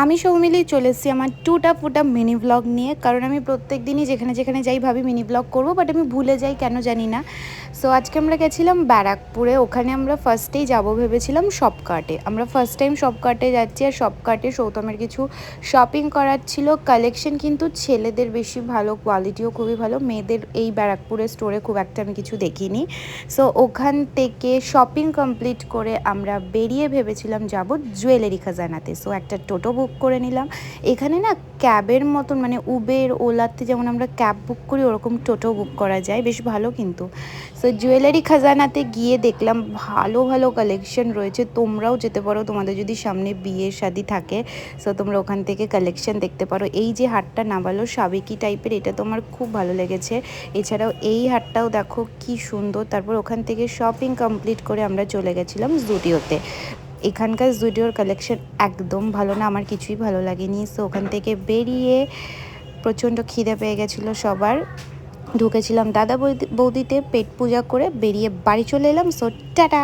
আমি সৌমিলি চলে এসেছি আমার টুটা ফুটা মিনি ব্লগ নিয়ে, কারণ আমি প্রত্যেক দিনই যেখানে যেখানে যাই ভাবি মিনি ব্লগ করবো, বাট আমি ভুলে যাই কেন জানি না। সো আজকে আমরা গেছিলাম ব্যারাকপুরে, ওখানে আমরা ফার্স্টেই যাবো ভেবেছিলাম শপকার্টে। আমরা ফার্স্ট টাইম শপকার্টে যাচ্ছি, আর শপকার্টে সৌতমের কিছু শপিং করার ছিল। কালেকশন কিন্তু ছেলেদের বেশি ভালো, কোয়ালিটিও খুবই ভালো, মেয়েদের এই ব্যারাকপুরের স্টোরে খুব একটা আমি কিছু দেখিনি। সো ওখান থেকে শপিং কমপ্লিট করে আমরা বেরিয়ে ভেবেছিলাম যাব জুয়েলারি খাজানাতে। সো একটা টোটো বুক করে নিলাম। এখানে না ক্যাবের মতন, মানে উবের ওলাতে যেমন আমরা ক্যাব বুক করি ওরকম টোটো বুক করা যায়, বেশ ভালো কিন্তু। সো জুয়েলারি খাজানাতে গিয়ে দেখলাম ভালো ভালো কালেকশন রয়েছে, তোমরাও যেতে পারো তোমাদের যদি সামনে বিয়ে শাদি থাকে। সো তোমরা ওখান থেকে কালেকশন দেখতে পারো। এই যে হারটা নামালো সাবেকি টাইপের, এটা তো আমার খুব ভালো লেগেছে। এছাড়াও এই হারটাও দেখো কি সুন্দর। তারপর ওখান থেকে শপিং কমপ্লিট করে আমরা চলে গেছিলাম জুডিওতে। এখানকার জুডিওর কালেকশন একদম ভালো না, আমার কিছুই ভালো লাগেনি। সো ওখান থেকে বেরিয়ে প্রচণ্ড খিদে পেয়ে গেছিলো সবার, ঢুকেছিলাম দাদা বৌদিতে, পেট পূজা করে বেরিয়ে বাড়ি চলে এলাম। So tata.